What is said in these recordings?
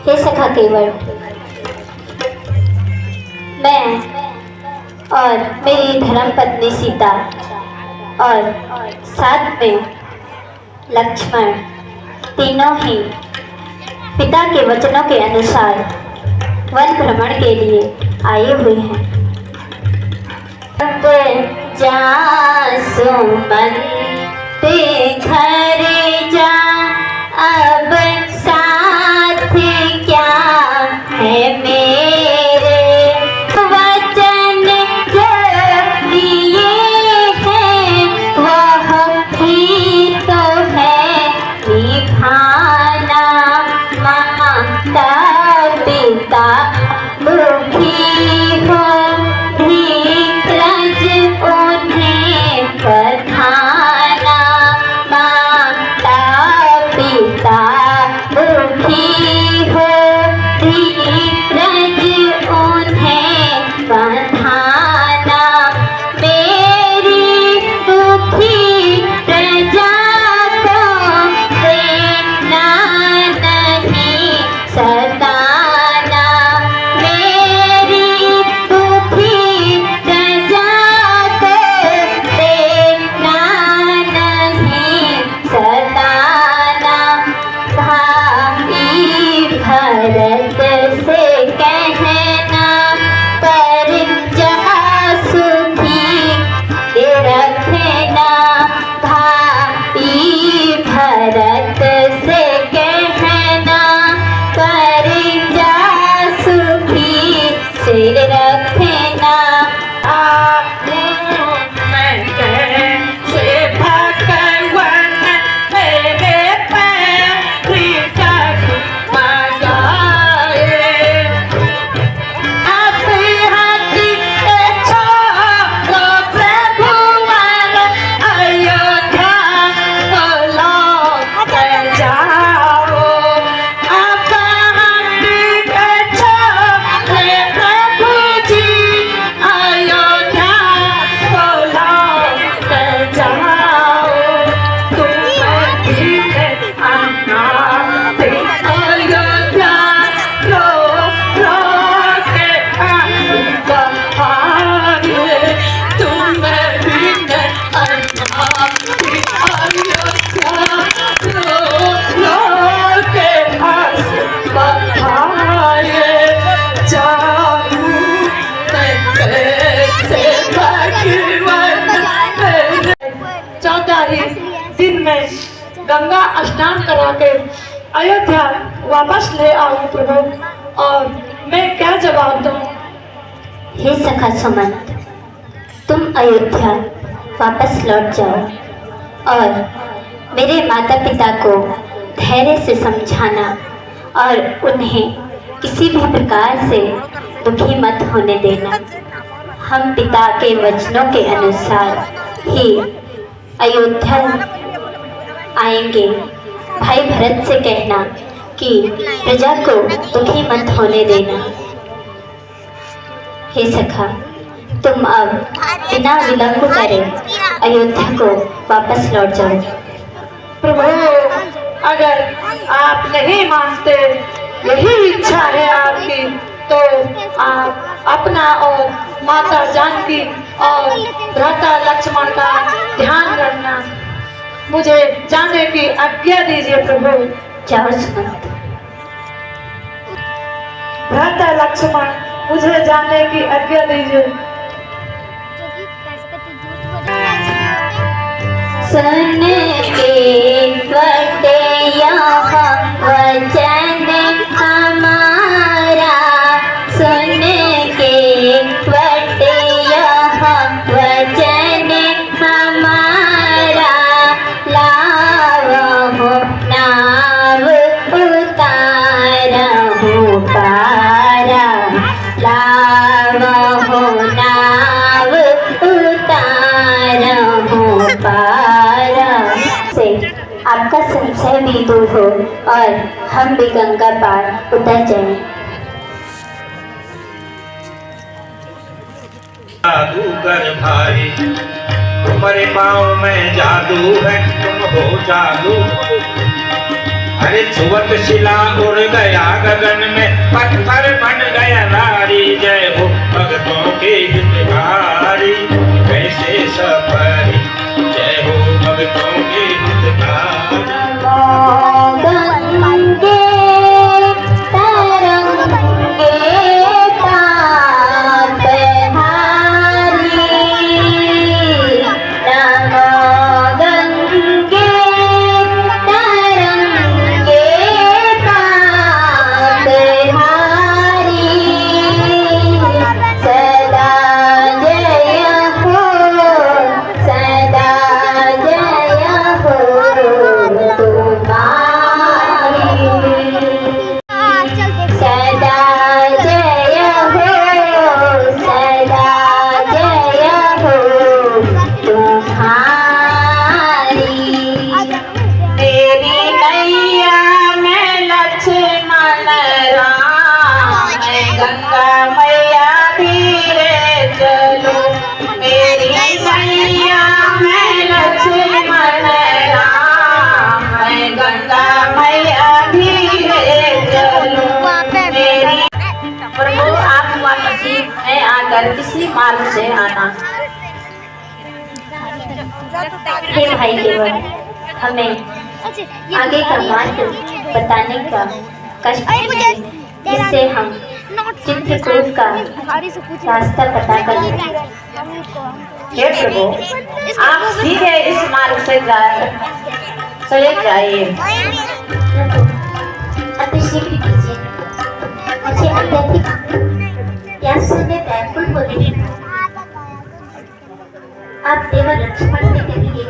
हे सखा केवल, मैं और मेरी धर्म पत्नी सीता और साथ में लक्ष्मण तीनों ही पिता के वचनों के अनुसार वन भ्रमण के लिए आए हुए हैं। अब जा सुमन ते घर जा, अब साथ क्या है मेरे, वचन जो दिए हैं वह ही तो है निभाना। माता पिता दुखी हो धीरज उन्हें बधाना। माता पिता दुखी हो धीरज उन्हें बधाना। मेरी दुखी प्रजा को देना नहीं सताना। मेरी दुखी प्रजा को देना नहीं सताना। भाई भरत से कहना पर जहाँ सुखी रखना। भाई भरत से कहना पर जहाँ सुखी से रखना। दिन में गंगा स्नान करा के अयोध्या वापस ले आऊं प्रभु, और मैं क्या जवाब दूं? हे सखा सुमंत, तुम अयोध्या वापस लौट जाओ और मेरे माता पिता को धैर्य से समझाना और उन्हें किसी भी प्रकार से दुखी मत होने देना। हम पिता के वचनों के अनुसार ही अयोध्या आएंगे। भाई भरत से कहना कि प्रजा को दुखी मत होने देना। हे सखा, तुम अब बिना विलंब करे अयोध्या को वापस लौट जाओ। प्रभु, अगर आप नहीं मानते, यही इच्छा है आपकी, तो आप अपना और माता जानकी और भ्राता लक्ष्मण का ध्यान रखना। मुझे जाने की आज्ञा दीजिए प्रभु। जाओ सुमंत। भ्राता लक्ष्मण, मुझे जाने की आज्ञा दीजिए। सुन के बटे यहाँ वचन हमारा, सुन के बटे यहाँ वचन हमारा। लावो नाव उतारहु पारा, लावो नाव उतारहु पारा। से आपका संशय भी दूर हो और हम भी गंगा पार उतर जाएं। जादूगर भाई, तुम्हारे पाँव में जादू है, तुम हो जादू। अरे छुवत शिला उड़ गया लगन में पत्थर बन गया नारी। जय हो भक्तों के हितकारी कैसे सफरी। जय हो भक्तों के हितकारी। गंगे तरंगे ताप हारी। नमो गंगे तरंगे ताप हारी। सदा जय हो, सदा जय हो तुम्हारी। सदा जय हो, सदा जय हो तुम्हारी। तेरी नैया में लक्ष्मण राम, मैं गंगा मैया धीरे चलो। मेरी नैया में लक्ष्मण राम, मैं गंगा मैया धीरे चलो। मेरी प्रभु आप वापसी में आकर किसी मार्ग से आना। हे भाई केवल हमें आगे का मार्ग बताने का कष्ट दीजिए, जिससे हम चित्रकूट का रास्ता पता कर लें। हे प्रभु आप सीधे इस मार्ग से चले जाइए। अति शीघ्र कीजिए, मुझे अत्यधिक प्यास में व्याकुल हो रही हूँ। आप देवर लक्ष्मण से कहिए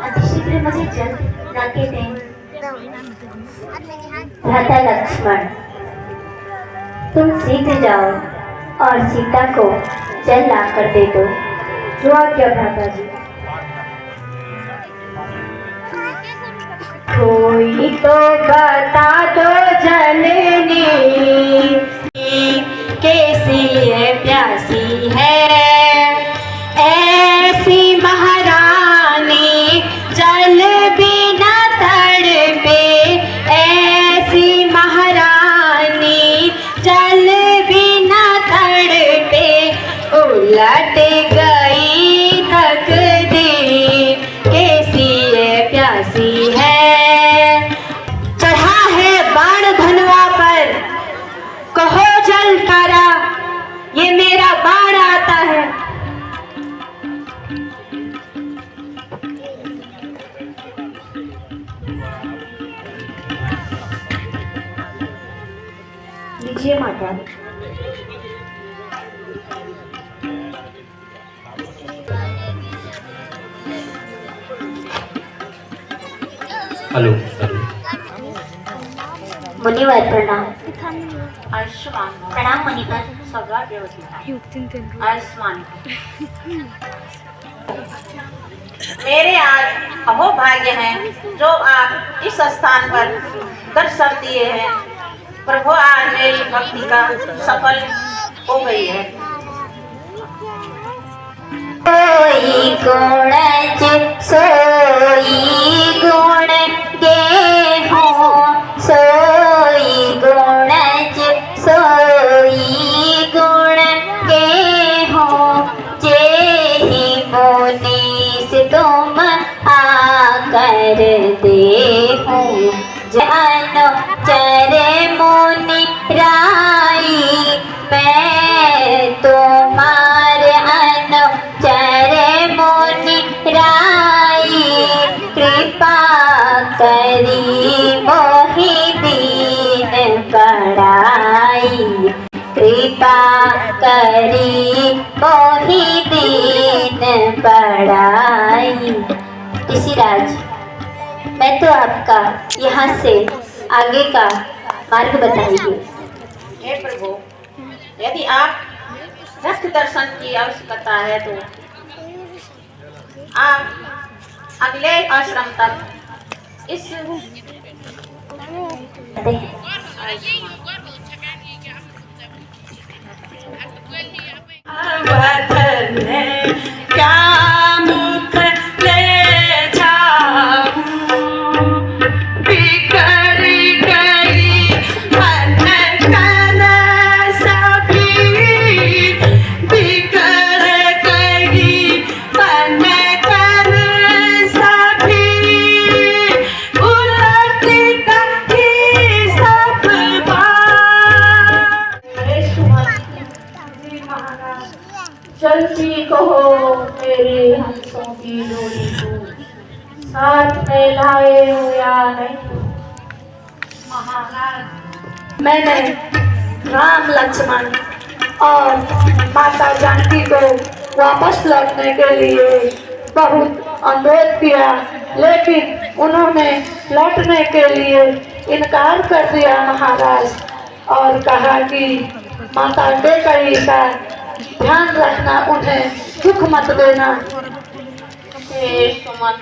अति शीघ्र मुझे जल लाके दें। भ्राता लक्ष्मण तुम शीघ्र जाओ और सीता को जल लाकर दे दो। जो आज्ञा भ्राता जी। कोई तो बता दो जननी कैसी है प्यासी है। ऐसी महारानी जल बिना तड़पे। ऐसी महारानी जल बिना तड़पे। उलट गई तकदीर कैसी है प्यासी है। चढ़ा है बाण धनुआ पर कहो जल तारा, ये मेरा बाण आता है। लीजिए माता। हेलो मुनिवर प्रणाम। आयुष्मान प्रणाम मुनिवर। सौभाग्य आयुष्मान। मेरे आज अहो भाग्य हैं जो आप इस स्थान पर दर्शन दिए हैं। प्रभु आज मेरी भक्ति का सफल हो गई है। कोई गुण सोई गुण गेहूं, सोई गुण सोई गुण गेहूं। जेहि मुनीस तुम आकर देहूं। जन चरे मुनि राई, मैं तुम्हारे अनुचरे मुनि राई। कृपा करी मोहि दीन पड़ाई। कृपा करी मोहि दीन पड़ाई। ऋषिराज मैं तो आपका यहाँ से आगे का मार्ग बताइए। हे प्रभु यदि आप रथ दर्शन की आवश्यकता है तो आप अगले आश्रम तक इस क्या मुख ले जाऊं, बिखर गई मन हाथ में लाए हो या नहीं? महाराज, मैंने राम लक्ष्मण और माता जानकी को वापस लौटने के लिए बहुत अनुरोध किया, लेकिन उन्होंने लौटने के लिए इनकार कर दिया महाराज, और कहा कि माता कैकेयी का ध्यान रखना, उन्हें दुख मत देना। हे सुमंत,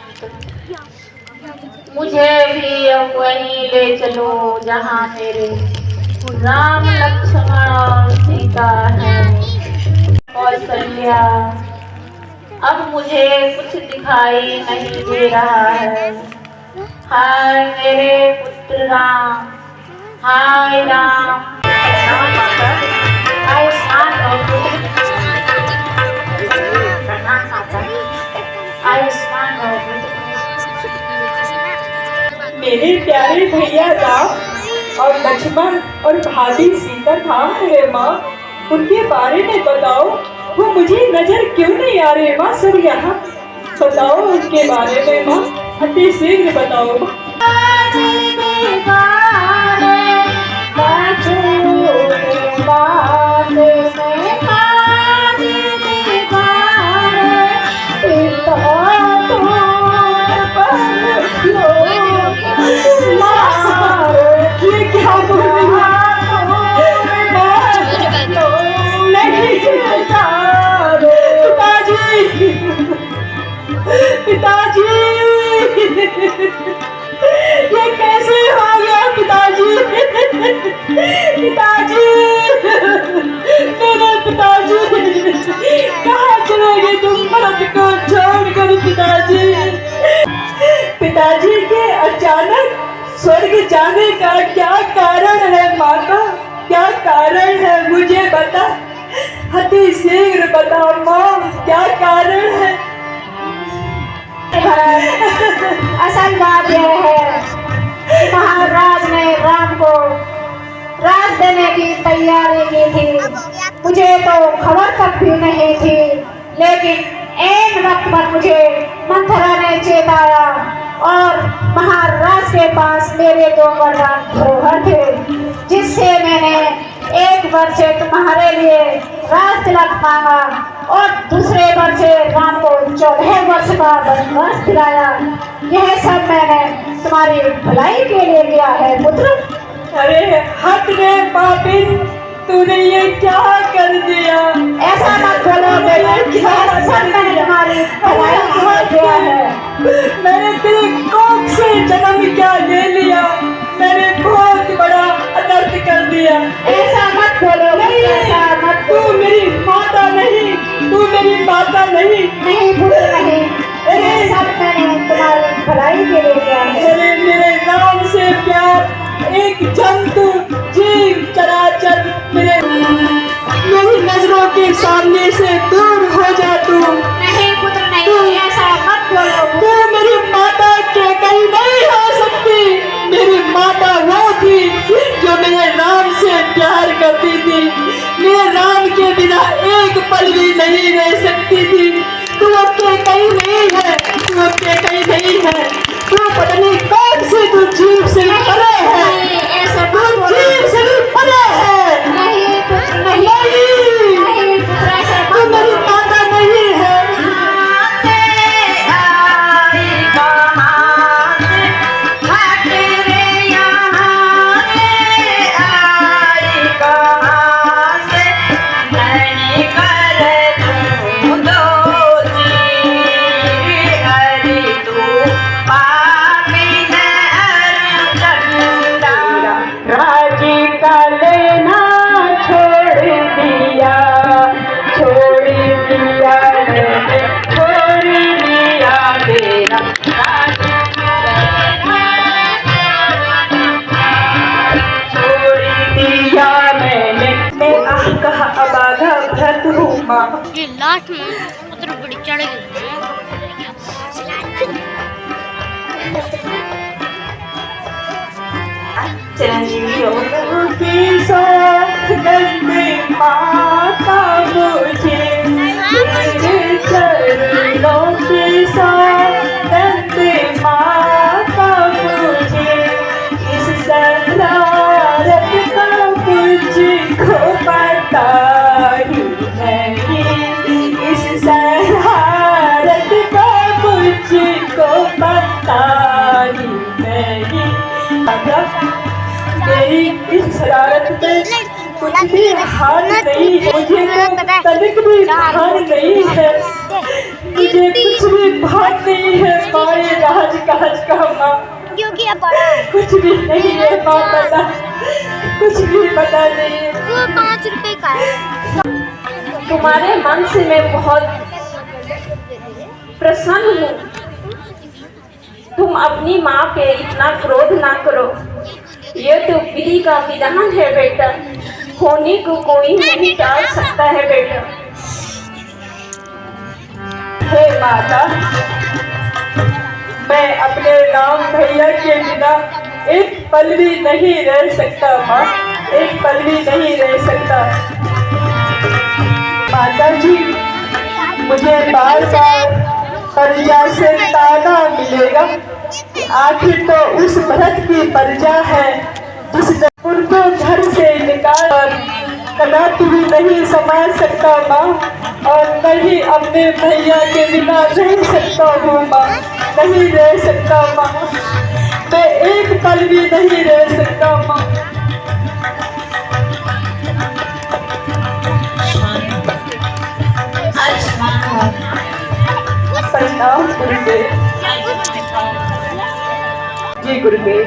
मुझे भी अब वहीं ले चलो जहाँ मेरे राम लक्ष्मण और सीता है। कौशल्या, अब मुझे कुछ दिखाई नहीं दे रहा है। हाय मेरे पुत्र राम, हाय राम। आयुष्मान भव पुत्र, आयुष्मान भव पुत्र। मेरे प्यारे भैया राम और लक्ष्मण और भाभी सीता कहाँ है माँ? उनके बारे में बताओ, वो मुझे नजर क्यों नहीं आ रहे माँ? सब यहाँ बताओ उनके बारे में माँ, अति शीघ्र बताओ माँ। पिताजी, ये कैसे हो गया पिताजी? पिताजी, मेरे पिताजी कहाँ चले गए तुम भरत को छोड़कर? पिताजी, पिताजी के अचानक स्वर्ग जाने का क्या कारण है माता? क्या कारण है मुझे बता, अति शीघ्र बता माँ, क्या कारण है? असल बात यह है कि महाराज ने राम को राज देने की तैयारी की थी। मुझे तो खबर तक भी नहीं थी, लेकिन एक वक्त पर मुझे मंथरा ने चेताया और महाराज के पास मेरे 2 वरदान धरोहर थे, जिससे मैंने एक वर्ष से तुम्हारे लिए राज तिलक मांगा और दूसरे वर्ष से राम को 14 वर्ष का वनवास दिलाया। यह सब मैंने तुम्हारी भलाई के लिए किया है पुत्र। अरे हट रे पापिन, तूने ये क्या कर दिया? ऐसा मत बोलो बेटा, यह सब मैंने तुम्हारी भलाई के लिए किया है। मैंने तेरी कोख से जन्म क्या ले लिया, मैंने बहुत बड़ा अनर्थ कर दिया। ऐसा मत बोलो, नहीं, ऐसा मत तू बोलो। मेरी माता नहीं, तू मेरी माता नहीं। नहीं पुत्र नहीं, यह सब मैंने तुम्हारी भलाई के लिए किया है। अरे मेरे राम से प्यार, एक जंतु जीव चराचर मेरी नजरों के सामने से दूर हो जा तू। नहीं पुत्र नहीं, ऐसा मत बोलो। तू मेरी माता कैकेयी नहीं हो सकती। मेरी माता वो थी जो मेरे राम से प्यार करती थी, मेरे राम के बिना एक पल भी नहीं रह सकती थी। तू अब कैकेयी नहीं है, तू अब कैकेयी नहीं है, तू पता नहीं कौन से तू जीव से परे है, ऐसा तू मत बोलो। जीव से भी परे है। नहीं पुत्र नहीं, नहीं, नहीं पुत्र ऐसा तू मत मेरी बोलो। माता नहीं है। ये लास्ट में उतर बड़ी चढ़ गई। चिरंजीवी की सोगंद माता मुझे, मेरे चरणों की सोगंद माता शरारत में कुछ भी हार नहीं है। मुझे तो तनिक भी भान नहीं है, मुझे कुछ भी भान नहीं है माँ, ये राज काज का माँ क्योंकि अब बड़ा है। कुछ भी नहीं है माँ, पता कुछ भी पता नहीं है। वो 5 रुपए का है। तुम्हारे मन से मैं बहुत प्रसन्न हूँ। तुम अपनी माँ पे इतना क्रोध ना करो, ये तो विधि का विधान है बेटा, होने को कोई नहीं टाल सकता है बेटा। हे माता, मैं अपने राम भैया के बिना एक पल भी नहीं रह सकता माँ, एक पल भी नहीं रह सकता। माता जी, मुझे बार बार प्रजा से ताना मिलेगा, आखिर तो उस भरत की प्रजा है जिसने उनको घर से निकाल कर कदापि भी नहीं संभाल सकता माँ, और नहीं अपने भैया के बिना रह सकता हूँ माँ, नहीं रह सकता माँ, मैं एक पल भी नहीं रह सकता माँ। प्रणाम गुरुदेव। जी गुरुदेव।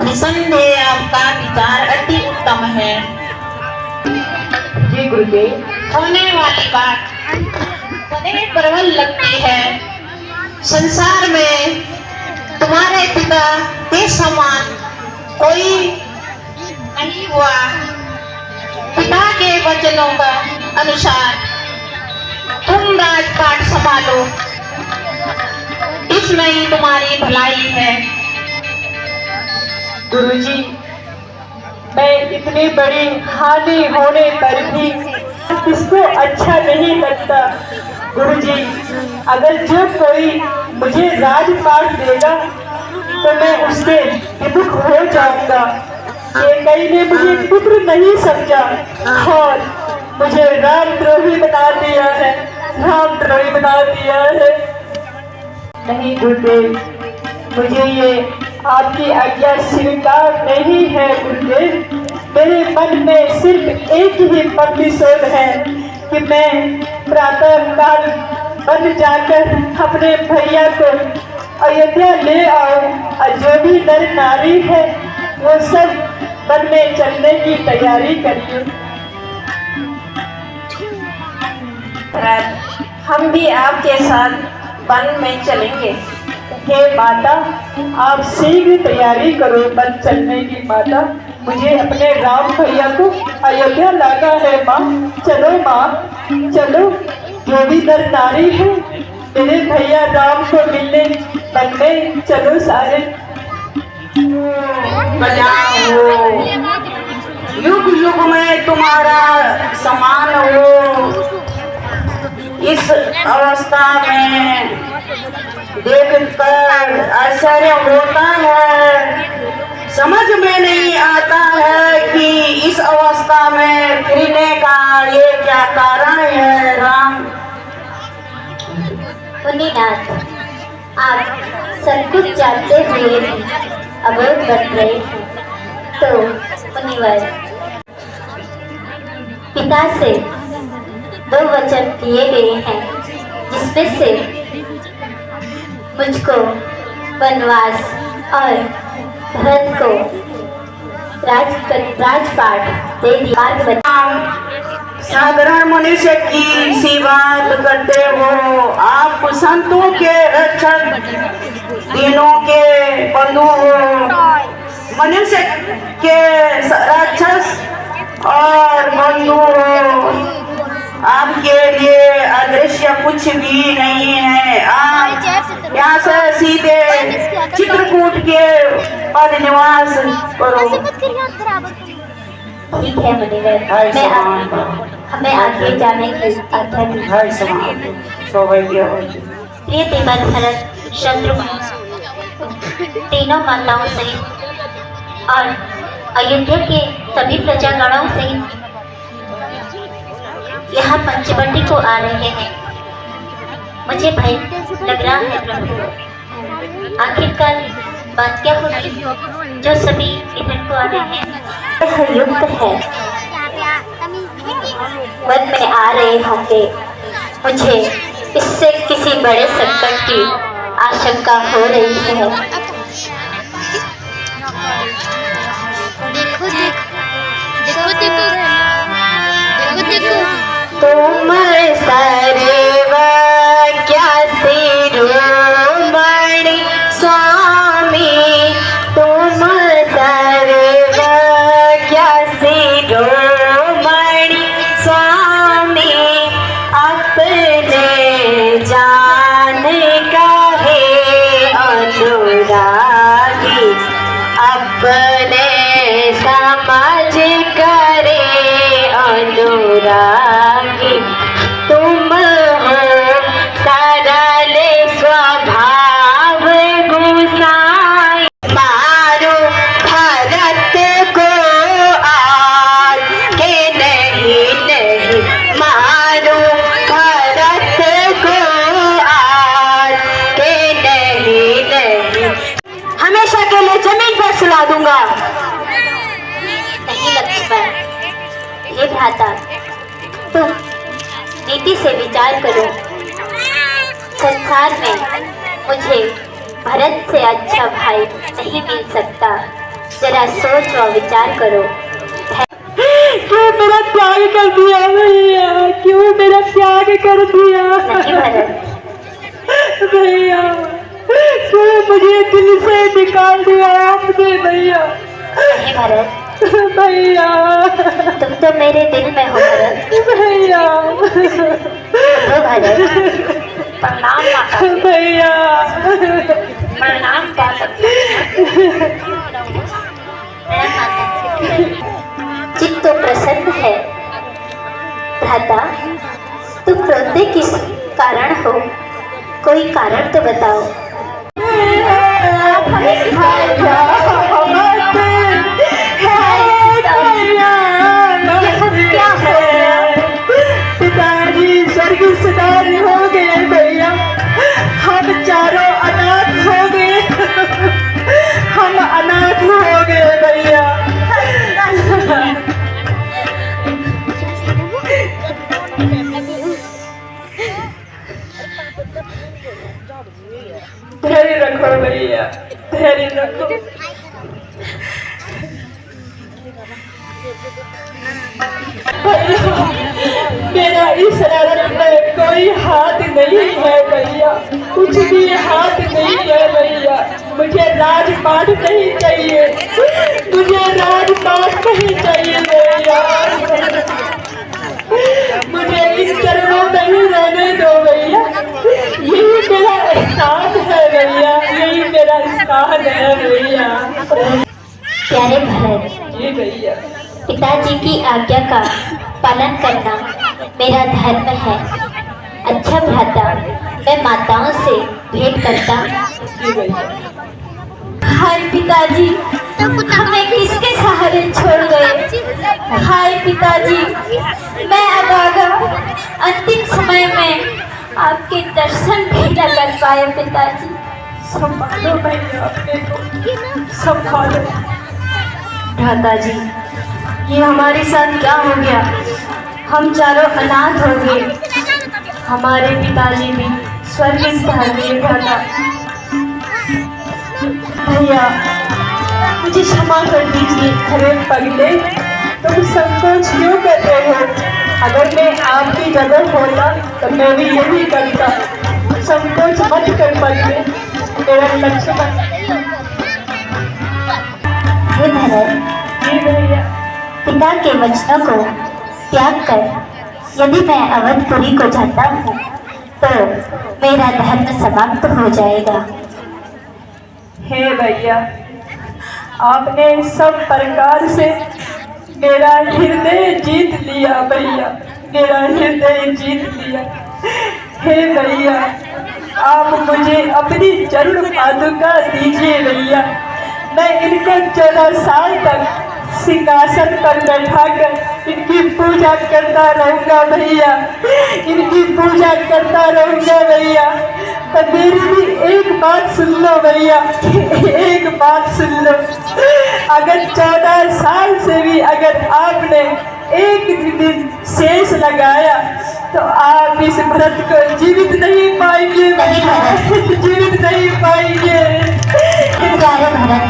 निसंदेह आपका विचार अति उत्तम है। जी गुरुदेव। होने वाली बात सदैव प्रबल लगती है। संसार में तुम्हारे पिता के समान कोई नहीं हुआ। पिता के वचनों का अनुसार तुम राजपाट संभालो, इसमें ही तुम्हारी भलाई है। गुरुजी, मैं इतनी बड़ी हानि होने पर भी किसको अच्छा नहीं लगता। गुरुजी, अगर जो कोई मुझे राजपाट देगा तो मैं उससे विमुख हो जाऊंगा। ये कई ने मुझे पुत्र नहीं समझा और मुझे रामद्रोही बना दिया है, रामद्रोही बना दिया है। नहीं गुरुदेव, मुझे ये आपकी आज्ञा स्वीकार नहीं है गुरुदेव। मेरे मन में सिर्फ एक ही प्रतिशोध है कि मैं प्रातः काल बन जाकर अपने भैया को अयोध्या ले आऊं, और जो भी नर नारी है वो सब वन में चलने की तैयारी करिए। हम भी आपके साथ वन में चलेंगे। हे माता, आप शीघ्र तैयारी करो वन चलने की माता। मुझे अपने राम भैया को अयोध्या लाना है माँ। चलो माँ, चलो। जो भी नर नारी है मेरे भैया राम को मिलने वन में चलो सारे। बजाओ, युग युग में तुम्हारा समान हो। इस अवस्था में देखकर आश्चर्य होता है। समझ में नहीं आता है कि इस अवस्था में फिरने का ये क्या कारण है। राम मुनिनाथ, आप सब कुछ जानते हुए भी अवरोध बन रहे हैं, तो मुनिवर, पिता से 2 वचन दिए गए हैं, जिसमें से मुझको वनवास और भरत को राजपाट दे दिया। साधारण मनुष्य की सी बात करते हो। आप संतों के रक्षक, दीनों के बंधु हो, मनुष्य के रक्षक और बंधु हो। आपके लिए अदृश्य कुछ भी नहीं है। आप यहाँ से सीधे चित्रकूट के पद निवास करो। ठीक है मुनिवर, हमें आगे जाने की आज्ञा दीजिए। प्रिय देवर भरत, शत्रुघ्न, तीनों माताओं सहित और अयोध्या के सभी प्रजागणों सहित यहाँ पंचवटी को आ रहे हैं। मुझे भय लग रहा है प्रभु, आखिरकार बात क्या होगी। जो सभी इधर को आ रहे हैं यह युक्त है, मन में आ रहे होंगे। मुझे इससे किसी बड़े संकट की आशंका हो रही है। देखो देखो देखो देखो देखो देखो तुम सर्व क्या शिरोमणि स्वामी, तुम सर्व क्या शिरोमणि स्वामी, अपने जान कहे अनुरागी, अपने समझ करे अनुरागी, तुम हो सरल स्वभाव गुसाई, मारो भरत को आज के नहीं नहीं, मारो भरत को आज के नहीं नहीं, हमेशा के लिए जमीन पर सुला दूंगा। नहीं लक्ष्मण, हे भ्राता, तुम नीति से विचार करो। संसार में मुझे भरत से अच्छा भाई नहीं मिल सकता। जरा सोच और विचार करो। क्यों मेरा त्याग कर दिया भैया, क्यों मेरा त्याग कर दिया नहीं भरत, भैया, क्यों मुझे दिल से निकाल दिया आपने भैया, नहीं भरत, भैया, तुम तो मेरे दिल में हो भरत। भैया, उठो भरत, प्रणाम माता, भैया, प्रणाम पापा। चित्त तो प्रसन्न है। भ्राता, तुम रोते किस कारण हो? कोई कारण तो बताओ। पिताजी स्वर्ग सिधारे हो गए भैया, हम चारों अनाथ हो गए, हम अनाथ हो गए भैया। धैर्य रखो भैया, धैर्य रखो। मेरा इस शरारत में कोई हाथ नहीं है भैया, कुछ भी हाथ नहीं है भैया। मुझे राजपाट नहीं चाहिए, मुझे राजपाट नहीं चाहिए भैया। मुझे इन चरणों में ही रहने दो भैया। यही मेरा स्थान है भैया, यही मेरा स्थान है भैया। प्यारे भरत, जी भैया, पिताजी की आज्ञा का पालन करना मेरा धर्म है। अच्छा भ्राता, मैं माताओं से भेंट करता हूँ। जी भैया। हाय पिताजी, हमें किसके सहारे छोड़ गए? हाय पिताजी, मैं अभागा, अंतिम समय में आपके दर्शन भी न कर पाए पिताजी। संभालो भैया अपने को, संभालो। भ्राता जी, ये हमारे साथ क्या हो गया? हम चारों अनाथ हो गए, हमारे पिताजी भी स्वर्ग सिधार गए। भ्राता भैया, मुझे क्षमा कर दीजिए। अरे पगले, तुम संकोच क्यों कर रहे हो? अगर मैं आपकी जगह होता तो मैं भी यही करता। संकोच मत कर पगले, मेरा लक्ष्मण। हे भरत, जी भैया। पिता के वचनों को त्याग कर यदि मैं अवधपुरी को जाता हूँ तो मेरा धर्म समाप्त हो जाएगा। हे भैया, आपने सब प्रकार से मेरा हृदय जीत लिया भैया, मेरा हृदय जीत लिया। हे भैया, आप मुझे अपनी चरण पादुका दीजिए भैया। मैं इनका 14 साल तक सिंहासन पर बैठाकर इनकी पूजा करता रहूंगा भैया, इनकी पूजा करता रहूंगा भैया। मेरी भी एक बात सुन लो भैया, एक बात सुन लो। अगर 14 साल से भी अगर आपने एक दिन शेष लगाया तो आप इस भरत को जीवित नहीं पाएंगे, नहीं भरत। जीवित नहीं पाएंगे। प्यारे भरत,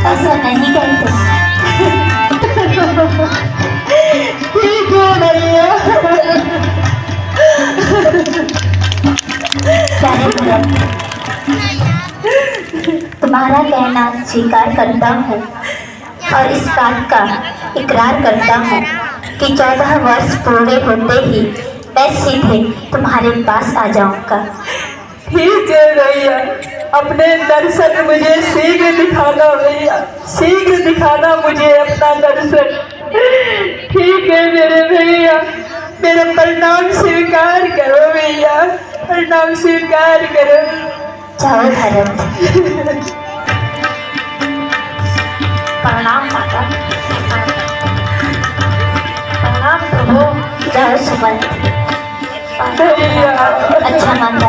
ऐसा नहीं कहते। ठीक है भैया। प्यारे भरत, तुम्हारा कहना स्वीकार करता हूँ और इस बात का इकरार करता हूँ कि 14 वर्ष पूरे होते ही मैं सीधे तुम्हारे पास आ जाऊंगा। ठीक है भैया, अपने दर्शन मुझे शीघ्र दिखाना भैया, शीघ्र दिखाना मुझे अपना दर्शन। ठीक है मेरे भैया, मेरा प्रणाम स्वीकार करो भैया, प्रणाम स्वीकार करो। जाओ भरत। प्रणाम माता। प्रणाम प्रभु। जाओ सुमंत। भैया अच्छा माता।